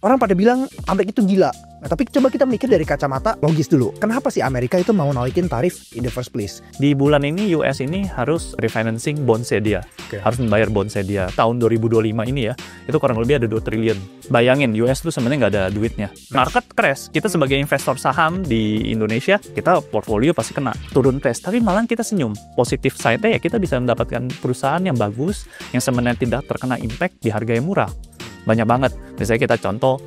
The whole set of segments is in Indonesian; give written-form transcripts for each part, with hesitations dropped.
Orang pada bilang Amerika itu gila. Nah, tapi coba kita mikir dari kacamata logis dulu. Kenapa sih Amerika itu mau naikin tarif in the first place? Di bulan ini US ini harus refinancing bondsnya dia. Harus membayar bondsnya dia. Tahun 2025 ini ya, itu kurang lebih ada 2 triliun. Bayangin, US tuh sebenarnya nggak ada duitnya. Market crash. Kita sebagai investor saham di Indonesia, kita portfolio pasti kena turun crash. Tapi malah kita senyum. Positif side-nya ya kita bisa mendapatkan perusahaan yang bagus, yang sebenarnya tidak terkena impact di harga yang murah. Banyak banget. Misalnya kita contoh.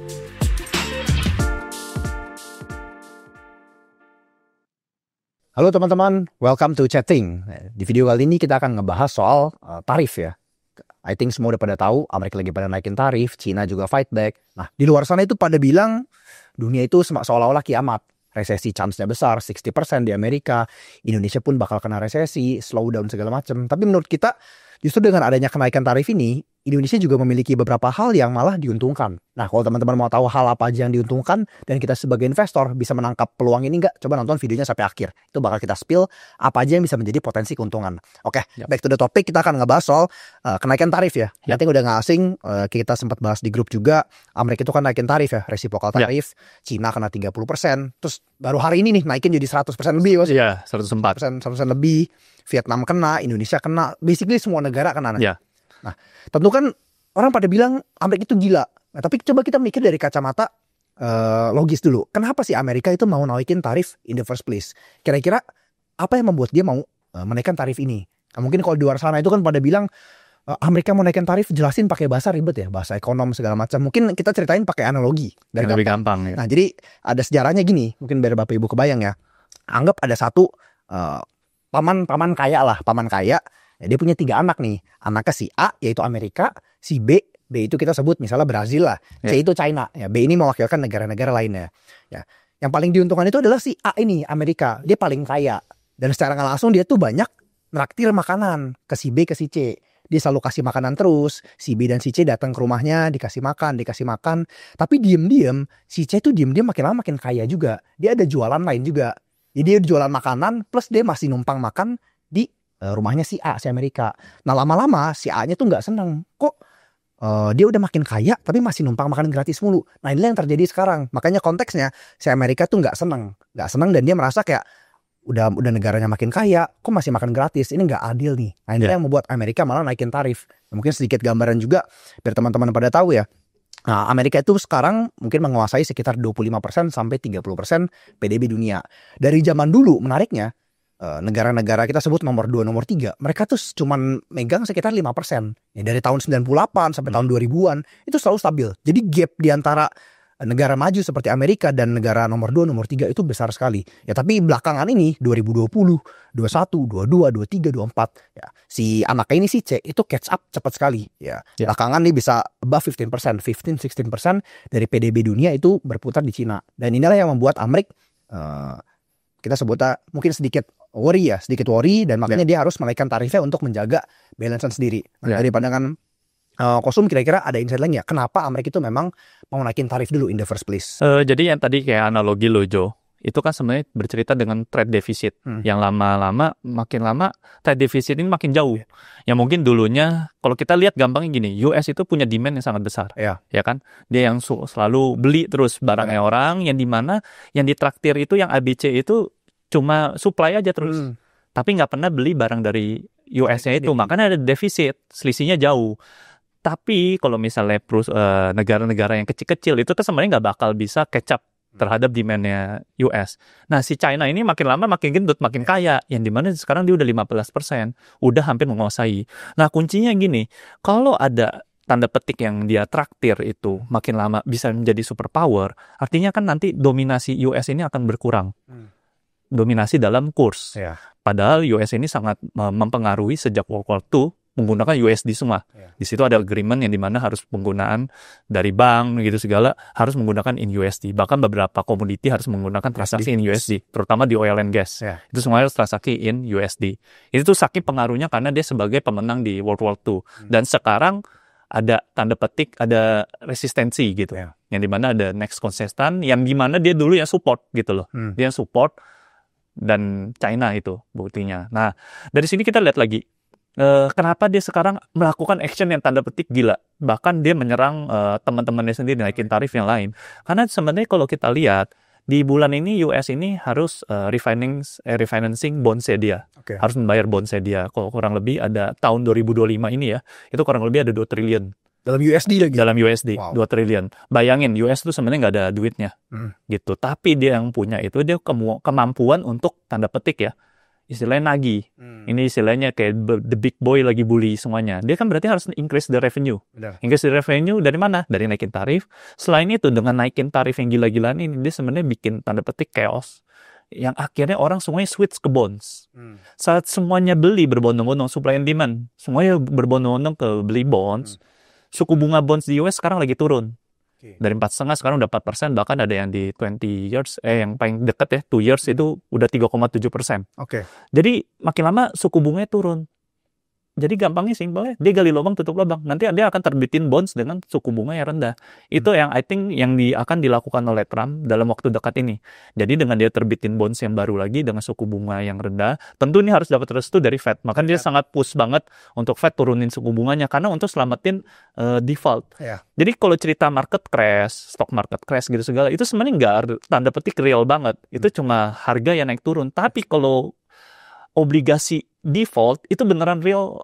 Halo teman-teman, welcome to Chatting. Di video kali ini kita akan ngebahas soal tarif ya. I think semua udah pada tahu, Amerika lagi pada naikin tarif, China juga fight back. Nah, di luar sana itu pada bilang dunia itu seolah-olah kiamat. Resesi chance-nya besar, 60% di Amerika. Indonesia pun bakal kena resesi, slowdown segala macam. Tapi menurut kita, justru dengan adanya kenaikan tarif ini, Indonesia juga memiliki beberapa hal yang malah diuntungkan. Nah, kalau teman-teman mau tahu hal apa aja yang diuntungkan dan kita sebagai investor bisa menangkap peluang ini nggak? Coba nonton videonya sampai akhir. Itu bakal kita spill apa aja yang bisa menjadi potensi keuntungan. Oke, back to the topic. Kita akan ngebahas soal kenaikan tarif ya. Nanti udah nggak asing, kita sempat bahas di grup juga. Amerika itu kan naikin tarif ya, reciprocal tarif. Cina kena 30%. Terus baru hari ini nih naikin jadi 100% lebih. Iya, 104% lebih. Vietnam kena, Indonesia kena. Basically semua negara kena. Ya. Nah, tentu kan orang pada bilang Amerika itu gila. Nah, tapi coba kita mikir dari kacamata logis dulu. Kenapa sih Amerika itu mau naikin tarif in the first place? Kira-kira apa yang membuat dia mau menaikkan tarif ini? Nah, mungkin kalau di luar sana itu kan pada bilang Amerika mau naikkan tarif, jelasin pakai bahasa ribet ya, bahasa ekonom segala macam. Mungkin kita ceritain pakai analogi. Yang lebih gampang ya. Nah, jadi ada sejarahnya gini, mungkin biar Bapak Ibu kebayang ya. Anggap ada satu paman kaya lah, paman kaya. Ya, dia punya 3 anak nih. Anaknya si A yaitu Amerika, si B itu kita sebut misalnya Brazil lah, C itu China. Ya, B ini mewakilkan negara-negara lainnya. Ya, yang paling diuntungkan itu adalah si A ini, Amerika. Dia paling kaya dan secara nggak langsung dia tuh banyak nraktir makanan ke si B ke si C. Dia selalu kasih makanan terus. Si B dan si C datang ke rumahnya, dikasih makan. Tapi diem-diem si C tuh diem-diem makin lama makin kaya juga. Dia ada jualan lain juga. Jadi dia jualan makanan plus dia masih numpang makan di rumahnya si A, si Amerika. Nah, lama-lama si A-nya tuh nggak seneng. Kok dia udah makin kaya tapi masih numpang makan gratis mulu. Nah, inilah yang terjadi sekarang. Makanya konteksnya si Amerika tuh nggak seneng dan dia merasa kayak udah negaranya makin kaya, kok masih makan gratis? Ini nggak adil nih. Nah, inilah yang membuat Amerika malah naikin tarif. Mungkin sedikit gambaran juga biar teman-teman pada tahu ya. Nah, Amerika itu sekarang mungkin menguasai sekitar 25% sampai 30% PDB dunia. Dari zaman dulu menariknya, negara-negara kita sebut nomor 2, nomor 3, mereka tuh cuman megang sekitar 5%. Ya, dari tahun 98 sampai tahun 2000-an itu selalu stabil. Jadi gap di antara negara maju seperti Amerika dan negara nomor 2, nomor 3 itu besar sekali. Ya, tapi belakangan ini 2020, 21, 22, 23, 24 ya, si anaknya ini si C itu catch up cepat sekali ya. Belakangan nih bisa above 15%, 15-16% dari PDB dunia itu berputar di Cina. Dan inilah yang membuat Amerika kita sebutnya mungkin sedikit worry dan makanya dia harus menaikkan tarifnya untuk menjaga balance sendiri. Nah, dari pandangan Kosum kira-kira ada insight lain ya? Kenapa Amerika itu memang mau naikin tarif dulu in the first place? Jadi yang tadi kayak analogi lo, Jo, itu kan sebenarnya bercerita dengan trade deficit. Yang makin lama trade deficit ini makin jauh. Yang mungkin dulunya, kalau kita lihat gampangnya gini, US itu punya demand yang sangat besar. Ya kan? Dia yang selalu beli terus barangnya orang, yang dimana yang ditraktir itu, yang ABC itu cuma supply aja terus. Tapi nggak pernah beli barang dari US-nya itu. Makanya ada defisit, selisihnya jauh. Tapi kalau misalnya negara-negara yang kecil-kecil itu kan sebenarnya nggak bakal bisa catch up terhadap demand-nya US. Nah, si China ini makin lama makin gendut, makin kaya. Yang dimana sekarang dia udah 15%. Udah hampir menguasai. Nah, kuncinya gini. Kalau ada tanda petik yang dia traktir itu makin lama bisa menjadi superpower, artinya kan nanti dominasi US ini akan berkurang. Dominasi dalam kurs. Padahal US ini sangat mempengaruhi sejak World War II menggunakan USD semua. Di situ ada agreement yang dimana harus penggunaan dari bank gitu segala harus menggunakan in USD. Bahkan beberapa komoditi harus menggunakan transaksi in USD, terutama di oil and gas. Itu semua harus transaksi in USD. Itu tuh saking pengaruhnya karena dia sebagai pemenang di World War II. Dan sekarang ada tanda petik, ada resistensi gitu. Yang dimana ada next contestant, yang dimana dia dulu yang support gitu loh. Dia yang support dan China itu buktinya. Nah, dari sini kita lihat lagi. kenapa dia sekarang melakukan action yang tanda petik gila. Bahkan dia menyerang teman-temannya sendiri, naikin tarif yang lain. Karena sebenarnya kalau kita lihat, di bulan ini US ini harus refinancing bondsnya dia. Oke. Harus membayar bondsnya dia. Kalau kurang lebih ada tahun 2025 ini ya, itu kurang lebih ada 2 triliun. Dalam USD lagi. Dalam USD, Wow. 2 triliun. Bayangin, US itu sebenarnya nggak ada duitnya. Gitu. Tapi dia yang punya itu, dia kemampuan untuk tanda petik ya, istilahnya nagih. Ini istilahnya kayak the big boy lagi bully semuanya. Dia kan berarti harus increase the revenue. Benar. Increase the revenue dari mana? Dari naikin tarif. Selain itu, dengan naikin tarif yang gila-gilaan ini, dia sebenarnya bikin tanda petik chaos. Yang akhirnya orang semuanya switch ke bonds. Saat semuanya beli berbondong-bondong, supply and demand, semuanya berbondong-bondong ke beli bonds. Suku bunga bonds di US sekarang lagi turun. Dari 4,5 sekarang udah 4%, bahkan ada yang di 20 years, yang paling dekat ya, 2 years itu udah 3,7%. Oke. Jadi makin lama suku bunganya turun. Jadi gampangnya simpelnya, dia gali lubang tutup lubang. Nanti dia akan terbitin bonds dengan suku bunga yang rendah. Itu yang I think yang akan dilakukan oleh Trump dalam waktu dekat ini. Jadi dengan dia terbitin bonds yang baru lagi dengan suku bunga yang rendah, tentu ini harus dapat restu dari Fed. Makanya dia sangat push banget untuk Fed turunin suku bunganya karena untuk selamatin default. Ya. Jadi kalau cerita market crash, stock market crash gitu segala, itu sebenarnya nggak tanda petik real banget. Itu cuma harga yang naik turun. Tapi kalau obligasi default itu beneran real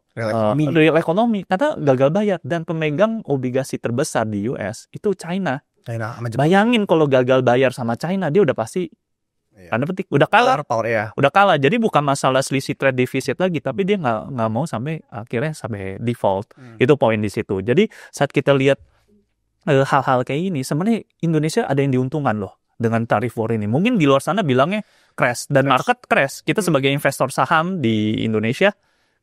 ekonomi karena gagal bayar, dan pemegang obligasi terbesar di US itu China. Sama Jepang. Bayangin kalau gagal bayar sama China, dia udah pasti tanda petik udah kalah. Udah kalah. Jadi bukan masalah selisih trade deficit lagi, tapi dia nggak mau sampai akhirnya sampai default. Itu poin di situ. Jadi saat kita lihat hal-hal kayak ini, sebenarnya Indonesia ada yang diuntungkan loh dengan tarif war ini. Mungkin di luar sana bilangnya crash, dan market crash. Kita sebagai investor saham di Indonesia,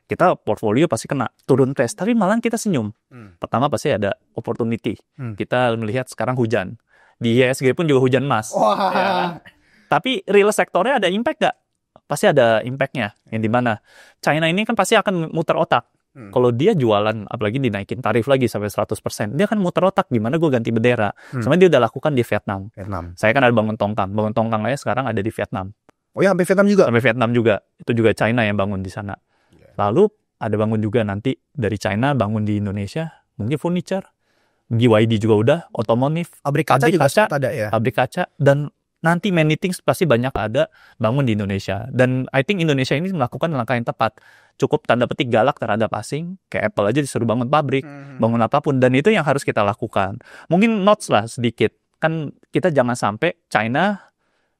kita portfolio pasti kena turun crash, tapi malah kita senyum. Pertama pasti ada opportunity. Kita melihat sekarang hujan. Di IHSG pun juga hujan emas. Ya. Tapi real sektornya ada impact gak? Pasti ada impactnya. Yang dimana China ini kan pasti akan muter otak. Kalau dia jualan, apalagi dinaikin tarif lagi sampai 100%, dia kan muter otak, gimana gue ganti bendera. Sebenarnya dia udah lakukan di Vietnam. Saya kan ada bangun Tongkang. Bangun Tongkang aja sekarang ada di Vietnam. Oh ya, sampai Vietnam juga? Sampai Vietnam juga. Itu juga China yang bangun di sana. Lalu ada bangun juga nanti dari China bangun di Indonesia. Mungkin furniture. BYD juga udah. Otomotif. Pabrik kaca juga ada ya? Pabrik kaca. Dan nanti many things pasti banyak ada bangun di Indonesia. Dan I think Indonesia ini melakukan langkah yang tepat. Cukup tanda petik galak terhadap asing. Kayak Apple aja disuruh bangun pabrik. Bangun apapun. Dan itu yang harus kita lakukan. Mungkin notes lah sedikit. Kan kita jangan sampai China,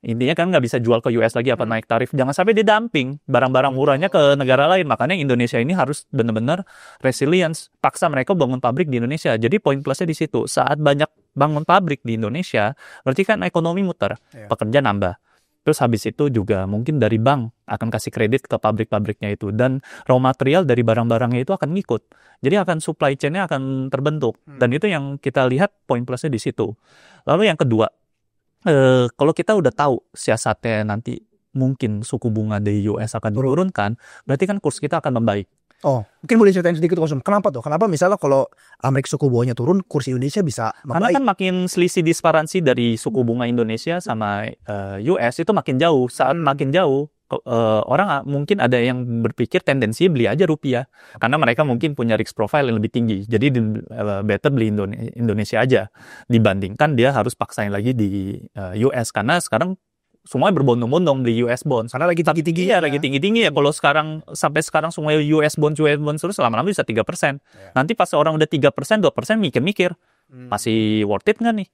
intinya kan nggak bisa jual ke US lagi apa naik tarif. Jangan sampai dia dumping barang-barang murahnya ke negara lain. Makanya Indonesia ini harus benar-benar resilience. Paksa mereka bangun pabrik di Indonesia. Jadi poin plusnya di situ. Saat banyak bangun pabrik di Indonesia, berarti kan ekonomi muter. Pekerja nambah. Terus habis itu juga mungkin dari bank akan kasih kredit ke pabrik-pabriknya itu. Dan raw material dari barang-barangnya itu akan ngikut. Jadi akan supply chain-nya akan terbentuk. Dan itu yang kita lihat poin plusnya di situ. Lalu yang kedua, kalau kita udah tahu siasatnya nanti mungkin suku bunga di US akan diturunkan, berarti kan kurs kita akan membaik. Oh, mungkin boleh ceritain sedikit Kosum. Kenapa tuh? Kenapa misalnya kalau Amerika suku bunganya turun, kurs Indonesia bisa membaik? Karena kan makin selisih disparansi dari suku bunga Indonesia sama US itu makin jauh. Saat makin jauh, orang mungkin ada yang berpikir tendensi beli aja rupiah. Karena mereka mungkin punya risk profile yang lebih tinggi. Jadi better beli Indonesia aja. Dibandingkan dia harus paksain lagi di US. Karena sekarang semuanya berbondong-bondong beli US bonds. Karena lagi tinggi-tinggi. Iya, lagi tinggi-tinggi ya. Kalau sampai sekarang semua US bonds terus lama-lama bisa 3%. Nanti pas orang udah 3%, 2% mikir-mikir. Masih worth it nggak nih?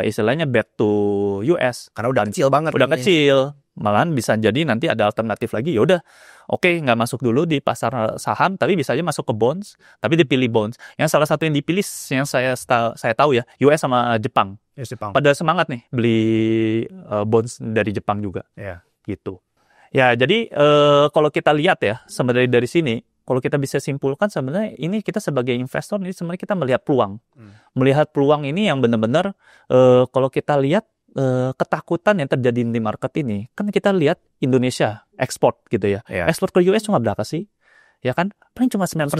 Istilahnya bet to US. Karena udah kecil banget. Udah kecil. Malahan bisa jadi nanti ada alternatif lagi. Ya udah, oke, nggak masuk dulu di pasar saham, tapi bisa aja masuk ke bonds. Tapi dipilih bonds. Yang salah satu yang dipilih, yang saya tahu ya, US sama Jepang. Pada semangat nih beli bonds dari Jepang juga. Gitu. Ya, jadi kalau kita lihat ya, sebenarnya dari sini, kalau kita bisa simpulkan sebenarnya ini kita sebagai investor ini sebenarnya kita melihat peluang. Melihat peluang ini yang benar-benar kalau kita lihat ketakutan yang terjadi di market ini, kan kita lihat Indonesia ekspor gitu ya. Ekspor ke US cuma berapa sih? Ya kan? Paling cuma 9%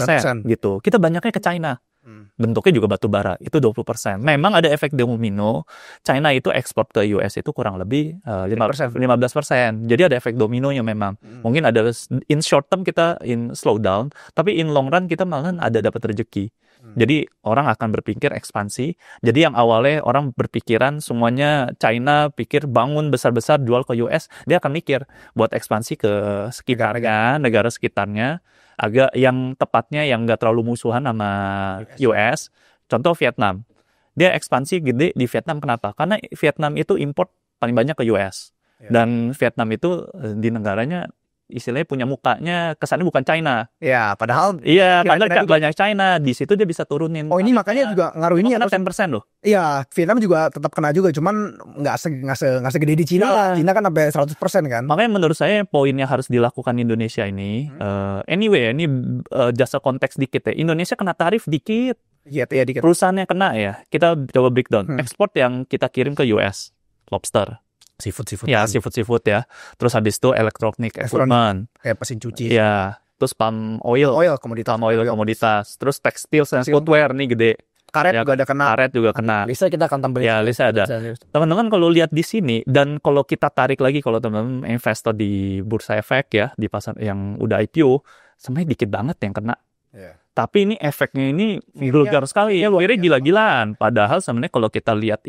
gitu. Kita banyaknya ke China. Bentuknya juga batu bara, itu 20%. Memang ada efek domino. China itu ekspor ke US itu kurang lebih 15%. Jadi ada efek dominonya memang. Mungkin ada in short term kita in slow down, tapi in long run kita malah ada dapat rezeki. Jadi orang akan berpikir ekspansi. Jadi yang awalnya orang berpikiran semuanya China pikir bangun besar-besar jual ke US, dia akan mikir buat ekspansi ke sekitarnya, negara sekitarnya, agak yang tepatnya yang nggak terlalu musuhan sama US. Contoh Vietnam, dia ekspansi gede di Vietnam. Kenapa? Karena Vietnam itu import paling banyak ke US. Dan Vietnam itu di negaranya istilahnya punya mukanya kesannya bukan China. Ya, padahal padahal banyak China. Di situ dia bisa turunin. Oh, ini makanya juga ngaruh ini ya. 10% loh. Iya, Vietnam juga tetap kena juga, cuman nggak segede di Cina lah. Cina kan sampai 100% kan. Makanya menurut saya poin yang harus dilakukan Indonesia ini, anyway, ini jasa konteks dikit ya. Indonesia kena tarif dikit. Iya, dikit. Perusahaannya kena ya. Kita coba breakdown. Ekspor yang kita kirim ke US, lobster. Seafood. Ya, seafood ya. Terus habis itu elektronik equipment. Kayak mesin cuci. Ya. Terus palm oil komoditas. Terus tekstil dan footwear nih gede. Karet juga ada kena. Karet juga kena. Lisa kita akan tambahin. Ya, Lisa ada. Teman-teman kalau lihat di sini dan kalau kita tarik lagi kalau teman-teman investor di Bursa Efek ya, di pasar yang udah IPO, sebenarnya dikit banget yang kena. Tapi ini efeknya ini vulgar sekali. Ya, akhirnya gila-gilaan. Padahal sebenarnya kalau kita lihat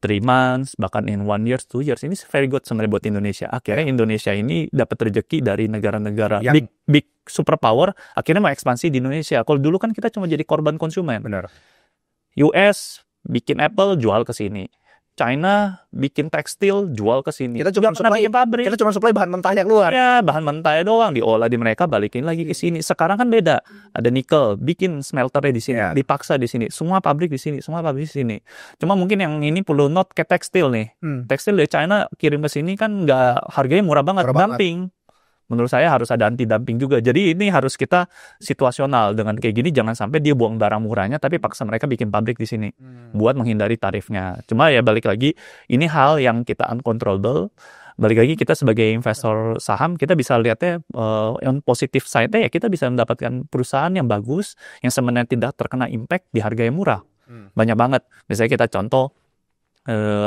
3 months, bahkan in 1 year, 2 years, ini very good sebenarnya buat Indonesia. Akhirnya Indonesia ini dapat rezeki dari negara-negara big superpower, akhirnya mau ekspansi di Indonesia. Kalau dulu kan kita cuma jadi korban konsumen. Benar. US bikin Apple jual ke sini. China bikin tekstil jual ke sini. Kita cuma supply bahan mentahnya keluar. Ya, bahan mentahnya doang diolah di mereka, balikin lagi ke sini. Sekarang kan beda. Ada nikel, bikin smelternya di sini, dipaksa di sini. Semua pabrik di sini, Cuma mungkin yang ini perlu note ke tekstil nih. Tekstil dari China kirim ke sini kan nggak harganya murah banget, dumping. Menurut saya harus ada anti-dumping juga. Jadi ini harus kita situasional dengan kayak gini. Jangan sampai dia buang barang murahnya, tapi paksa mereka bikin pabrik di sini buat menghindari tarifnya. Cuma ya balik lagi, ini hal yang kita uncontrollable. Balik lagi kita sebagai investor saham, kita bisa lihatnya on positive side-nya ya kita bisa mendapatkan perusahaan yang bagus, yang sebenarnya tidak terkena impact di harga yang murah. Banyak banget. Misalnya kita contoh,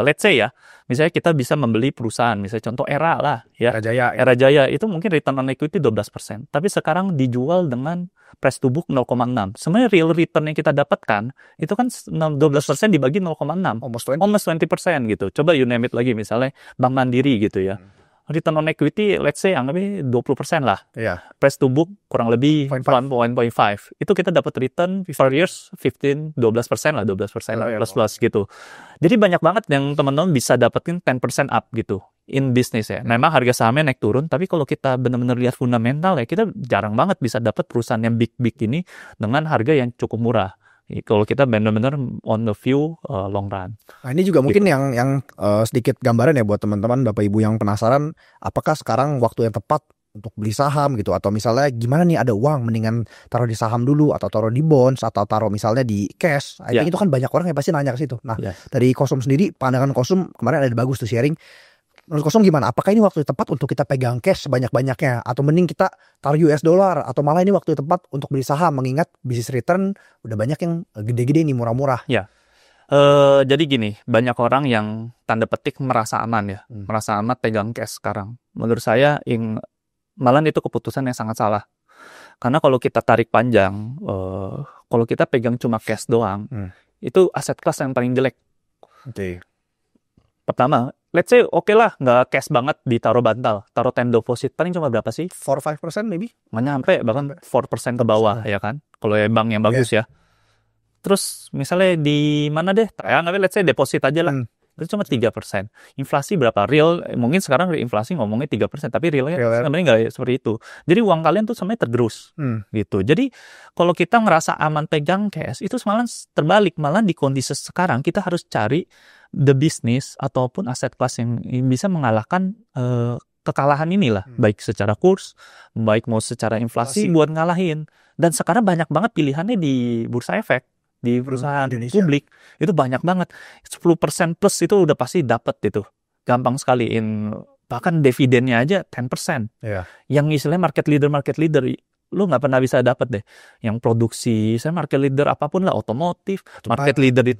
let's say ya, misalnya kita bisa membeli perusahaan, misalnya contoh Era lah ya. Era Jaya itu mungkin return on equity 12%, tapi sekarang dijual dengan price to book 0,6. Sebenarnya real return yang kita dapatkan itu kan 12% dibagi 0,6. Almost 20% gitu. Coba you name it lagi, misalnya Bank Mandiri gitu ya. Return on equity, let's say anggapnya 20% lah. Price to book kurang lebih 1.5. Itu kita dapat return 4 years 12% lah, 12% plus gitu. Jadi banyak banget yang teman-teman bisa dapetin 10% up gitu in business ya. Memang harga sahamnya naik turun, tapi kalau kita benar-benar lihat fundamental ya, kita jarang banget bisa dapat perusahaan yang big ini dengan harga yang cukup murah. Kalau kita benar-benar on the view long run. Nah, ini juga mungkin yang sedikit gambaran ya buat teman-teman Bapak Ibu yang penasaran apakah sekarang waktu yang tepat untuk beli saham gitu, atau misalnya gimana nih ada uang mendingan taruh di saham dulu atau taruh di bonds atau taruh misalnya di cash. I think itu kan banyak orang yang pasti nanya ke situ. Nah, dari Kosum sendiri, pandangan Kosum kemarin ada bagus tuh sharing. Menurut Kosum gimana? Apakah ini waktu tepat untuk kita pegang cash sebanyak-banyaknya? Atau mending kita taruh US dollar? Atau malah ini waktu tepat untuk beli saham? Mengingat bisnis return udah banyak yang gede-gede nih, murah-murah. Ya, jadi gini, banyak orang yang tanda petik merasa aman ya. Merasa aman pegang cash sekarang. Menurut saya, malah itu keputusan yang sangat salah. Karena kalau kita tarik panjang, kalau kita pegang cuma cash doang, itu aset kelas yang paling jelek. Pertama, let's say oke lah, nggak cash banget ditaruh bantal, taruh time deposit paling cuma berapa sih? 4-5% maybe? Nggak nyampe, bahkan 4% ke bawah ya kan? Kalau bank yang bagus ya. Terus misalnya di mana deh? Let's say deposit aja lah. Itu cuma 3%. Inflasi berapa? Real, mungkin sekarang inflasi ngomongnya 3%, tapi realnya sebenarnya nggak seperti itu. Jadi uang kalian tuh sebenarnya tergerus gitu. Jadi kalau kita ngerasa aman pegang cash, itu malah terbalik. Malah di kondisi sekarang kita harus cari the business ataupun aset kelas yang bisa mengalahkan kekalahan inilah, baik secara kurs, baik mau secara inflasi buat ngalahin. Dan sekarang banyak banget pilihannya di Bursa Efek, di perusahaan publik itu banyak banget. 10% plus itu udah pasti dapat itu. Gampang sekali, bahkan dividennya aja 10%. Yang istilahnya market leader lu nggak pernah bisa dapat deh. Yang produksi, saya market leader apapun lah, otomotif, market leader di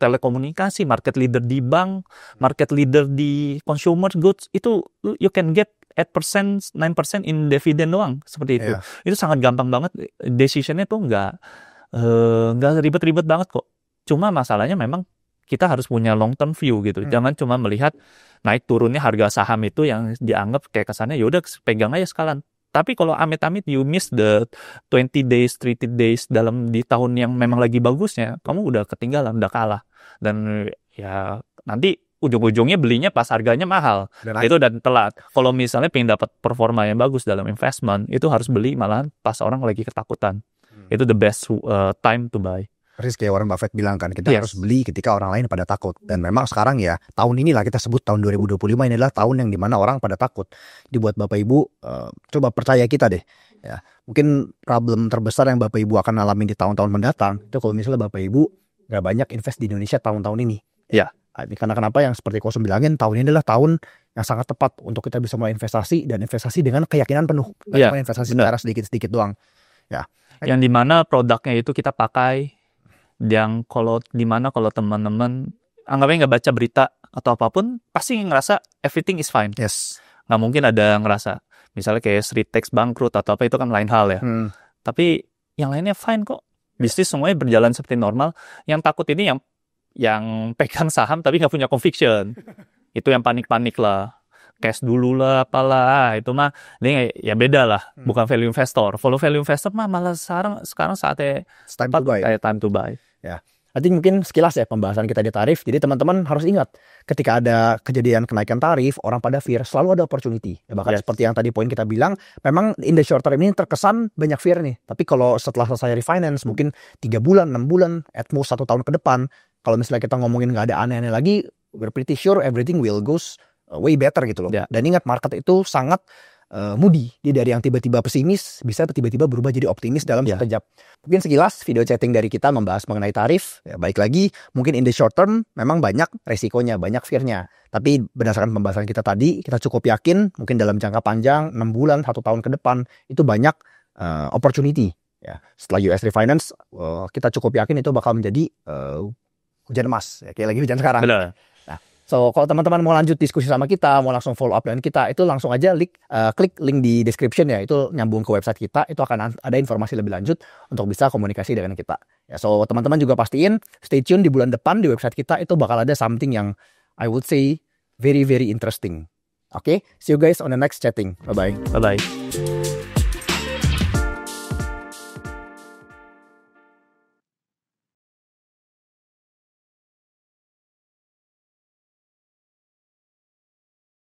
telekomunikasi, market leader di bank, market leader di consumer goods, itu you can get 8%, 9% in dividend doang, seperti itu. Itu sangat gampang banget, decisionnya tuh nggak ribet-ribet banget kok. Cuma masalahnya memang kita harus punya long term view gitu. Jangan cuma melihat naik turunnya harga saham itu yang dianggap kayak kesannya ya udah pegang aja sekalian. Tapi kalau amit-amit you miss the 20 days, 30 days di tahun yang memang lagi bagusnya, kamu udah ketinggalan, udah kalah. Dan ya nanti ujung-ujungnya belinya pas harganya mahal. Itu udah telat. Kalau misalnya pengen dapat performa yang bagus dalam investment, itu harus beli malahan pas orang lagi ketakutan. Itu the best time to buy. Persis kayak Warren Buffett bilang kan, kita harus beli ketika orang lain pada takut. Dan memang sekarang ya, tahun inilah kita sebut tahun 2025 ini adalah tahun yang dimana orang pada takut. Jadi buat Bapak Ibu, coba percaya kita deh. Ya, mungkin problem terbesar yang Bapak Ibu akan alami di tahun-tahun mendatang, itu kalau misalnya Bapak Ibu gak banyak invest di Indonesia tahun-tahun ini. Ya. Karena kenapa yang seperti Kosom bilangin, tahun ini adalah tahun yang sangat tepat untuk kita bisa mulai investasi, dan investasi dengan keyakinan penuh. Gak cuma investasi secara sedikit-sedikit doang. Ya. Yang dimana produknya itu kita pakai, yang kalau teman-teman anggapnya nggak baca berita atau apapun, pasti ngerasa everything is fine. Yes. Nggak mungkin ada ngerasa misalnya kayak Sritex bangkrut atau apa, itu kan lain hal ya. Tapi yang lainnya fine kok. Bisnis semuanya berjalan seperti normal. Yang takut ini yang pegang saham tapi nggak punya conviction. Itu yang panik-panik lah. Cash dulu lah, apalah. Itu mah ini ya beda lah. Bukan value investor. Follow value investor mah malah sekarang saatnya time to buy. Ya. Nanti mungkin sekilas ya pembahasan kita di tarif. Jadi teman-teman harus ingat, ketika ada kejadian kenaikan tarif, orang pada fear, selalu ada opportunity. Ya, bahkan seperti yang tadi poin kita bilang, memang in the short term ini terkesan banyak fear nih. Tapi kalau setelah selesai refinance, mungkin 3 bulan, 6 bulan, at most 1 tahun ke depan, kalau misalnya kita ngomongin nggak ada aneh-aneh lagi, we're pretty sure everything will goes way better gitu loh. Dan ingat, market itu sangat moody. Dia dari yang tiba-tiba pesimis bisa tiba-tiba berubah jadi optimis dalam sekejap. Mungkin sekilas video chatting dari kita membahas mengenai tarif. Ya, baik lagi, mungkin in the short term memang banyak resikonya, banyak fear-nya. Tapi berdasarkan pembahasan kita tadi, kita cukup yakin mungkin dalam jangka panjang 6 bulan, 1 tahun ke depan itu banyak opportunity. Ya, setelah US refinance, kita cukup yakin itu bakal menjadi hujan emas. Ya, kayak lagi hujan sekarang. Benar. So, kalau teman-teman mau lanjut diskusi sama kita, mau langsung follow up dengan kita, itu langsung aja klik link di description ya, itu nyambung ke website kita, itu akan ada informasi lebih lanjut untuk bisa komunikasi dengan kita. Ya, so teman-teman juga pastiin stay tune di bulan depan di website kita, itu bakal ada something yang I would say very very interesting. Oke, see you guys on the next chatting. Bye-bye. Bye-bye.